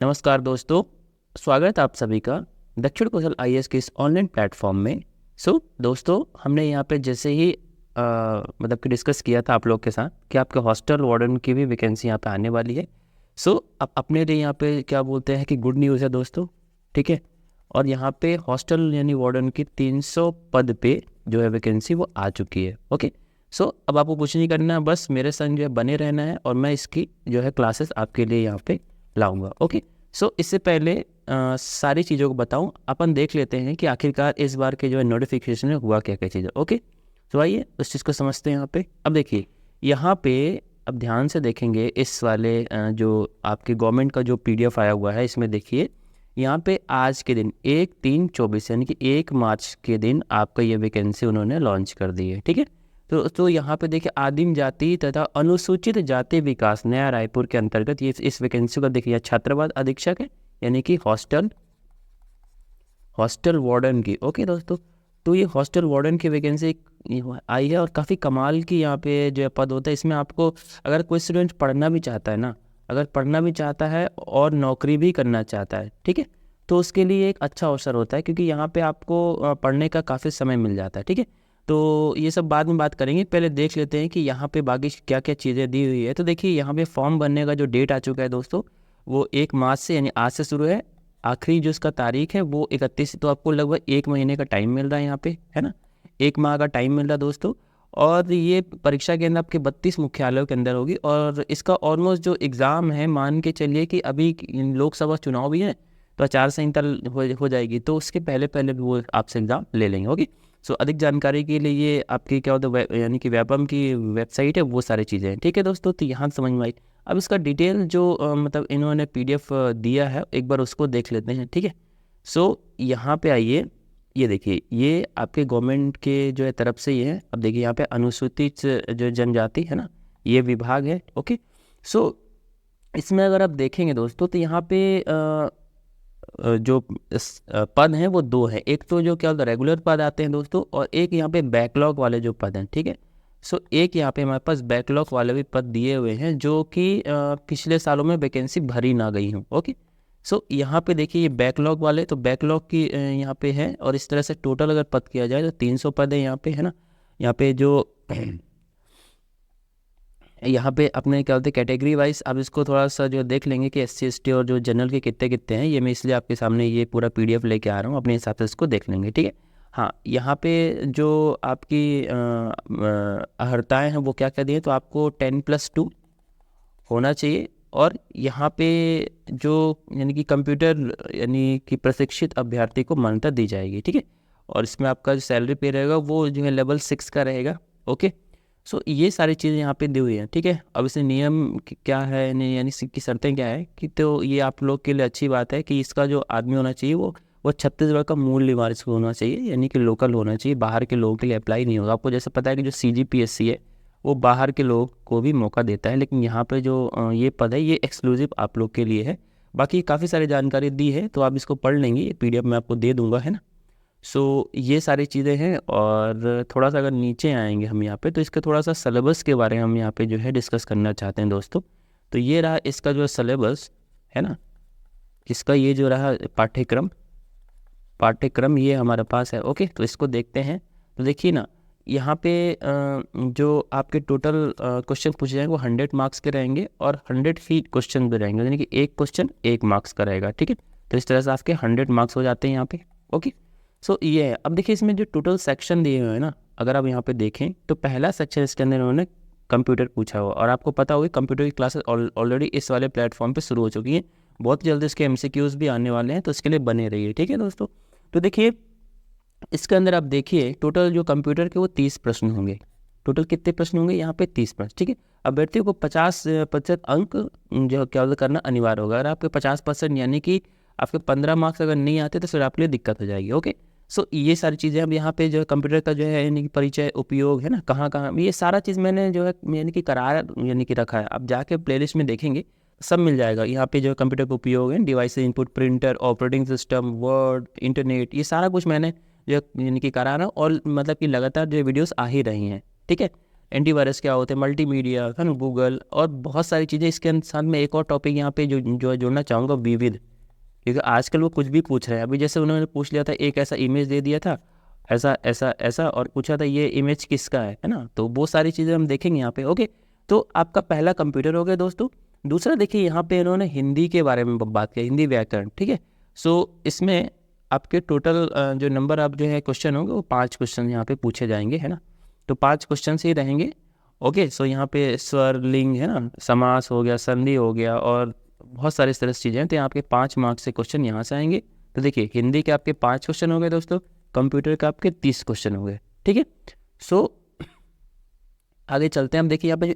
नमस्कार दोस्तों, स्वागत है आप सभी का दक्षिण कौशल आईएएस के इस ऑनलाइन प्लेटफॉर्म में। दोस्तों, हमने यहाँ पे जैसे ही मतलब कि डिस्कस किया था आप लोग के साथ कि आपके हॉस्टल वार्डन की भी वैकेंसी यहाँ पे आने वाली है। अब अपने लिए यहाँ पे क्या बोलते हैं कि गुड न्यूज़ है दोस्तों, ठीक है। और यहाँ पे हॉस्टल यानी वार्डन की 300 पद पे जो है वैकेंसी वो आ चुकी है। ओके, अब आपको कुछ नहीं करना है, बस मेरे संग जो है बने रहना है और मैं इसकी जो है क्लासेस आपके लिए यहाँ पे लाऊंगा। ओके, इससे पहले सारी चीज़ों को बताऊं, अपन देख लेते हैं कि आखिरकार इस बार के जो है नोटिफिकेशन में हुआ क्या क्या चीज़ें। ओके, आइए उस चीज़ को समझते हैं। यहाँ पे अब देखिए, यहाँ पे अब ध्यान से देखेंगे इस वाले जो आपके गवर्नमेंट का जो पीडीएफ आया हुआ है, इसमें देखिए यहाँ पे आज के दिन 1/3/24 यानी कि 1 मार्च के दिन आपका ये वैकेंसी उन्होंने लॉन्च कर दी है। ठीक है, तो यहाँ पे देखिए आदिम जाति तथा अनुसूचित जाति विकास नया रायपुर के अंतर्गत ये इस वैकेंसी का देखिए छात्रावास अधीक्षक है यानी कि हॉस्टल वार्डन की। ओके दोस्तों, तो ये हॉस्टल वार्डन की वैकेंसी आई है और काफ़ी कमाल की यहाँ पे जो पद होता है। इसमें आपको अगर कोई स्टूडेंट पढ़ना भी चाहता है ना, अगर पढ़ना भी चाहता है और नौकरी भी करना चाहता है, ठीक है, तो उसके लिए एक अच्छा अवसर होता है क्योंकि यहाँ पे आपको पढ़ने का काफ़ी समय मिल जाता है। ठीक है, तो ये सब बाद में बात करेंगे, पहले देख लेते हैं कि यहाँ पे बाकी क्या क्या चीज़ें दी हुई है। तो देखिए यहाँ पे फॉर्म भरने का जो डेट आ चुका है दोस्तों, वो 1 मार्च से यानी आज से शुरू है। आखिरी जो इसका तारीख है वो 31, तो आपको लगभग 1 महीने का टाइम मिल रहा है यहाँ पे, है ना, 1 माह का टाइम मिल रहा है दोस्तों। और ये परीक्षा केंद्र आपके 32 मुख्यालयों के अंदर होगी और इसका ऑलमोस्ट जो एग्ज़ाम है, मान के चलिए कि अभी लोकसभा चुनाव भी है तो आचार संहिता हो जाएगी, तो उसके पहले पहले भी वो आपसे एग्ज़ाम ले लेंगे। ओके, अधिक जानकारी के लिए ये आपकी क्या होता है यानी कि व्यापम की वेबसाइट है, वो सारी चीज़ें हैं। ठीक है दोस्तों, तो यहाँ समझ में आई। अब इसका डिटेल जो मतलब इन्होंने पीडीएफ दिया है, एक बार उसको देख लेते हैं। ठीक है, यहाँ पे आइए, ये देखिए ये आपके गवर्नमेंट के जो है तरफ से ये है। अब देखिए यहाँ पे अनुसूचित जो जनजाति है ना, ये विभाग है। ओके, इसमें अगर आप देखेंगे दोस्तों तो यहाँ पे जो पद हैं वो 2 हैं। एक तो जो क्या होता है रेगुलर पद आते हैं दोस्तों, और एक यहाँ पे बैकलॉग वाले जो पद हैं। ठीक है, एक यहाँ पे हमारे पास बैकलॉग वाले भी पद दिए हुए हैं जो कि पिछले सालों में वैकेंसी भरी ना गई हूँ। ओके, यहाँ पे देखिए ये बैकलॉग वाले, तो बैकलॉग की यहाँ पे है और इस तरह से टोटल अगर पद किया जाए तो 300 पद है यहाँ पे, है ना। यहाँ पे जो यहाँ पे अपने क्या बोलते हैं कैटेगरी वाइज, अब इसको थोड़ा सा जो देख लेंगे कि SC ST और जो जनरल के कितने कितने हैं। ये मैं इसलिए आपके सामने ये पूरा PDF लेके आ रहा हूँ, अपने हिसाब से इसको देख लेंगे। ठीक है, हाँ, यहाँ पे जो आपकी अर्हताएँ हैं वो क्या क्या दी है, तो आपको 10+2 होना चाहिए। और यहाँ पे जो यानी कि कंप्यूटर यानी कि प्रशिक्षित अभ्यर्थी को मान्यता दी जाएगी। ठीक है, और इसमें आपका जो सैलरी पे रहेगा वो जो है लेवल 6 का रहेगा। ओके, ये सारी चीज़ें यहाँ पे दी हुई हैं। ठीक है, अब इसे नियम क्या है यानी इसकी शर्तें क्या है कि, तो ये आप लोग के लिए अच्छी बात है कि इसका जो आदमी होना चाहिए वो छत्तीसगढ़ का मूल निवासी होना चाहिए, यानी कि लोकल होना चाहिए। बाहर के लोगों के लिए अप्लाई नहीं होगा। आपको जैसे पता है कि जो CGPSC है वो बाहर के लोग को भी मौका देता है, लेकिन यहाँ पे जो ये पद है ये एक्सक्लूसिव आप लोग के लिए है। बाकी काफ़ी सारी जानकारी दी है, तो आप इसको पढ़ लेंगे, ये PDF मैं आपको दे दूंगा, है ना। ये सारी चीज़ें हैं। और थोड़ा सा अगर नीचे आएंगे हम यहाँ पे, तो इसके थोड़ा सा सिलेबस के बारे में हम यहाँ पे जो है डिस्कस करना चाहते हैं दोस्तों। तो ये रहा इसका जो सिलेबस, है ना, इसका ये जो रहा पाठ्यक्रम ये हमारे पास है। ओके, तो इसको देखते हैं। तो देखिए ना, यहाँ पे जो आपके टोटल क्वेश्चन पूछे जाएंगे वो 100 मार्क्स के रहेंगे और 100 ही क्वेश्चन भी रहेंगे, यानी कि एक क्वेश्चन 1 मार्क्स का रहेगा। ठीक है, तो इस तरह से आपके 100 मार्क्स हो जाते हैं यहाँ पे। ओके, ये है। अब देखिए इसमें जो टोटल सेक्शन दिए हुए हैं ना, अगर आप यहाँ पे देखें तो पहला सेक्शन इसके अंदर उन्होंने कंप्यूटर पूछा हुआ, और आपको पता होगी कंप्यूटर की क्लासेस ऑलरेडी इस वाले प्लेटफॉर्म पे शुरू हो चुकी हैं। बहुत जल्दी इसके MCQs भी आने वाले हैं, तो इसके लिए बने रहिए। ठीक है दोस्तों, तो देखिए इसके अंदर आप देखिए टोटल जो कंप्यूटर के वो 30 प्रश्न होंगे। टोटल कितने प्रश्न होंगे यहाँ पे? 30 प्रश्न। ठीक है, अभ्यर्थियों को 50% अंक जो क्या करना अनिवार्य होगा। अगर आपके 50% यानी कि आपके 15 मार्क्स अगर नहीं आते तो फिर आपके लिए दिक्कत हो जाएगी। ओके, ये सारी चीज़ें अब यहाँ पे जो है कंप्यूटर का जो है यानी कि परिचय, उपयोग, है ना, कहाँ कहाँ, ये सारा चीज़ मैंने जो है यानी कि करार यानी कि रखा है। अब जाके प्लेलिस्ट में देखेंगे सब मिल जाएगा। यहाँ पे जो है कंप्यूटर का उपयोग है, device input, printer, operating system, word, internet, ये सारा कुछ मैंने जो यानी कि करा रहा हूँ, और मतलब कि लगातार जो वीडियोस आ ही रही हैं। ठीक है, एंटीवायरस क्या होते हैं, मल्टीमीडिया है ना, गूगल और बहुत सारी चीज़ें। इसके साथ में एक और टॉपिक यहाँ पे जो जोड़ना चाहूँगा, विविध, क्योंकि आजकल वो कुछ भी पूछ रहे हैं। अभी जैसे उन्होंने पूछ लिया था, एक ऐसा इमेज दे दिया था, ऐसा ऐसा ऐसा, और पूछा था ये इमेज किसका है ना, तो वो सारी चीज़ें हम देखेंगे यहाँ पे। ओके, तो आपका पहला कंप्यूटर हो गया दोस्तों। दूसरा देखिए, यहाँ पे इन्होंने हिंदी के बारे में बात की, हिंदी व्याकरण, ठीक है। सो इसमें आपके टोटल जो नंबर आप जो है क्वेश्चन होंगे, वो 5 क्वेश्चन यहाँ पे पूछे जाएंगे, है ना। तो 5 क्वेश्चन ही रहेंगे। ओके, सो यहाँ पे स्वर, लिंग, है ना, समास हो गया, संधि हो गया, और बहुत सारी इस तरह से चीज़ें हैं। तो यहाँ आपके 5 मार्क्स से क्वेश्चन यहाँ से आएंगे। तो देखिए, हिंदी के आपके 5 क्वेश्चन हो गए दोस्तों, कंप्यूटर का आपके 30 क्वेश्चन हो गए, ठीक है। सो आगे चलते हैं हम। देखिए यहाँ पे जो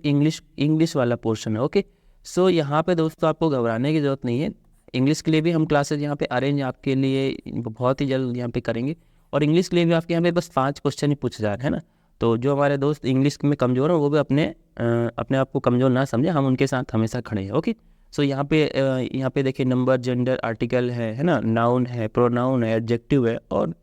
इंग्लिश वाला पोर्शन है। ओके, सो यहाँ पे दोस्तों आपको घबराने की ज़रूरत नहीं है। इंग्लिश के लिए भी हम क्लासेज यहाँ पे अरेंज आपके लिए बहुत ही जल्द यहाँ पे करेंगे, और इंग्लिश के लिए भी आपके यहाँ पे बस 5 क्वेश्चन ही पूछे जा रहे हैं ना। तो जो हमारे दोस्त इंग्लिश में कमज़ोर हैं, वो भी अपने आप को कमज़ोर ना समझे, हम उनके साथ हमेशा खड़े हैं। ओके, सो यहाँ पे देखिए, नंबर, जेंडर, आर्टिकल है ना, नाउन है, प्रोनाउन है, एडजेक्टिव है, और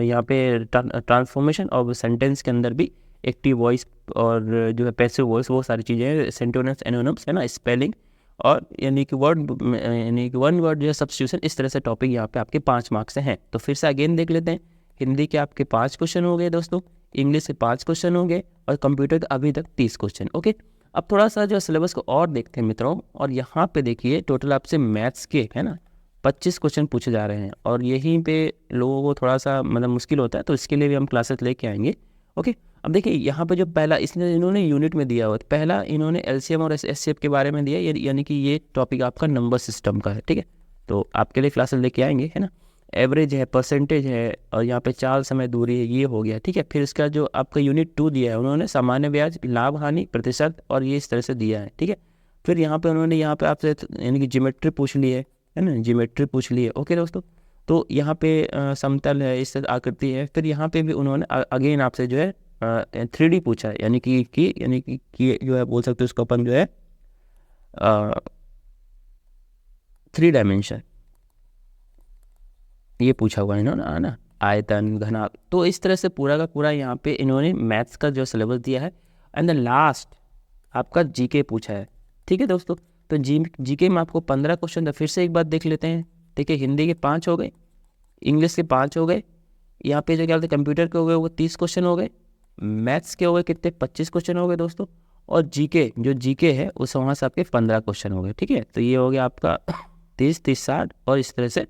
यहाँ पे ट्रांसफॉर्मेशन ऑफ सेंटेंस के अंदर भी एक्टिव वॉइस और जो है पैसिव वॉइस, वो सारी चीज़ें हैं, सेंटोनम्स, एनोनम्स, है ना, स्पेलिंग, और यानी कि वन वर्ड जो है सब्स्टिट्यूशन। इस तरह से टॉपिक यहाँ पे आपके 5 मार्क्स से हैं। तो फिर से अगेन देख लेते हैं। हिंदी के आपके 5 क्वेश्चन हो गए दोस्तों, इंग्लिश के 5 क्वेश्चन हो गए, और कंप्यूटर के अभी तक 30 क्वेश्चन। ओके, अब थोड़ा सा जो सिलेबस को और देखते हैं मित्रों, और यहाँ पे देखिए टोटल आपसे मैथ्स के, है ना, 25 क्वेश्चन पूछे जा रहे हैं, और यहीं पे लोगों को थोड़ा सा मतलब मुश्किल होता है, तो इसके लिए भी हम क्लासेस लेके आएंगे। ओके, अब देखिए यहाँ पे जो पहला इन्होंने यूनिट में दिया हुआ है, पहला इन्होंने एलसीएम और एचसीएफ के बारे में दिया, यानी कि ये टॉपिक आपका नंबर सिस्टम का है, ठीक है। तो आपके लिए क्लासेस लेके आएंगे, है ना। एवरेज है, परसेंटेज है, और यहाँ पे चाल, समय, दूरी है, ये हो गया, ठीक है। फिर इसका जो आपका यूनिट 2 दिया है उन्होंने, सामान्य ब्याज, लाभ हानि, प्रतिशत, और ये इस तरह से दिया है, ठीक है। फिर यहाँ पे उन्होंने यहाँ पे आपसे यानी कि ज्योमेट्री पूछ ली है ना, ज्योमेट्री पूछ ली है। ओके दोस्तों, तो यहाँ पे समतल है, इस तरह आकृति है। फिर यहाँ पे भी उन्होंने अगेन आपसे जो है 3D पूछा है, यानी कि जो है बोल सकते हो उसको अपन जो है 3 डायमेंशन ये पूछा हुआ है इन्होंने, है ना, आयतन, घनाभ। तो इस तरह से पूरा का पूरा यहाँ पे इन्होंने मैथ्स का जो सिलेबस दिया है। एंड द लास्ट आपका जीके पूछा है, ठीक है दोस्तों। तो जीके में आपको 15 क्वेश्चन था। फिर से एक बात देख लेते हैं। देखिए, हिंदी के 5 हो गए, इंग्लिश के 5 हो गए, यहाँ पे जो क्या बोलते हैं कंप्यूटर के हो गए वो 30 क्वेश्चन हो गए, मैथ्स के हो गए कितने, 25 क्वेश्चन हो गए दोस्तों, और जीके है उस वहाँ से आपके 15 क्वेश्चन हो गए, ठीक है। तो ये हो गया आपका 30, 30, 60, और इस तरह से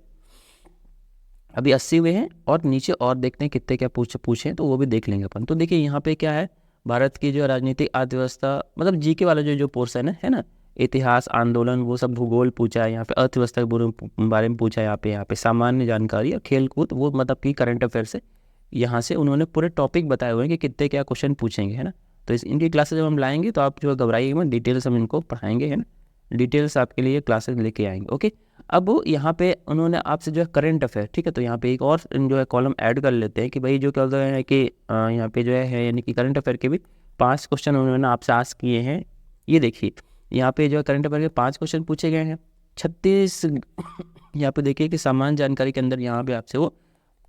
अभी 80 हुए हैं। और नीचे और देखते हैं कितने क्या पूछे तो वो भी देख लेंगे अपन। तो देखिए यहाँ पे क्या है, भारत की जो राजनीतिक, अर्थव्यवस्था, मतलब जीके वाला जो पोर्शन है ना, इतिहास, आंदोलन, वो सब, भूगोल पूछा है यहाँ पे, अर्थव्यवस्था के बारे में पूछा है यहाँ पे सामान्य जानकारी और खेल कूद, वो मतलब कि करंट अफेयर से यहाँ से उन्होंने पूरे टॉपिक बताए हुए हैं कि कितने क्या क्वेश्चन पूछेंगे, है ना। तो इनकी क्लासेस जब हम लाएंगे तो आप जो घबराइए मत, डिटेल्स हम इनको पढ़ाएंगे, है ना, डिटेल्स आपके लिए क्लासेस लेके आएंगे। ओके, अब यहाँ पे उन्होंने आपसे जो है करंट अफेयर, ठीक है, तो यहाँ पे एक और जो है कॉलम ऐड कर लेते हैं कि भाई जो क्या होता है कि यहाँ पे जो है यानी कि करंट अफेयर के भी 5 क्वेश्चन उन्होंने आपसे आस्क किए हैं। ये देखिए यहाँ पे जो है करंट अफेयर के 5 क्वेश्चन पूछे गए हैं। 36 यहाँ पे देखिए कि सामान्य जानकारी के अंदर यहाँ पे आपसे वो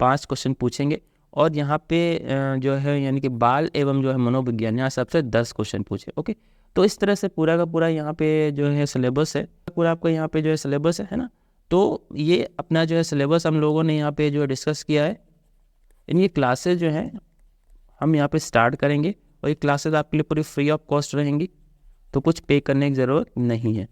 5 क्वेश्चन पूछेंगे, और यहाँ पे जो है यानी कि बाल एवं जो है मनोविज्ञान, यहाँ सबसे 10 क्वेश्चन पूछे। ओके, तो इस तरह से पूरा का पूरा यहाँ पे जो है सिलेबस है, पूरा आपका यहाँ पे जो है सिलेबस है ना। तो ये अपना जो है सिलेबस हम लोगों ने यहाँ पे जो है डिस्कस किया है। इनकी क्लासेज जो हैं हम यहाँ पे स्टार्ट करेंगे, और ये क्लासेज आपके लिए पूरी फ्री ऑफ कॉस्ट रहेंगी, तो कुछ पे करने की ज़रूरत नहीं है।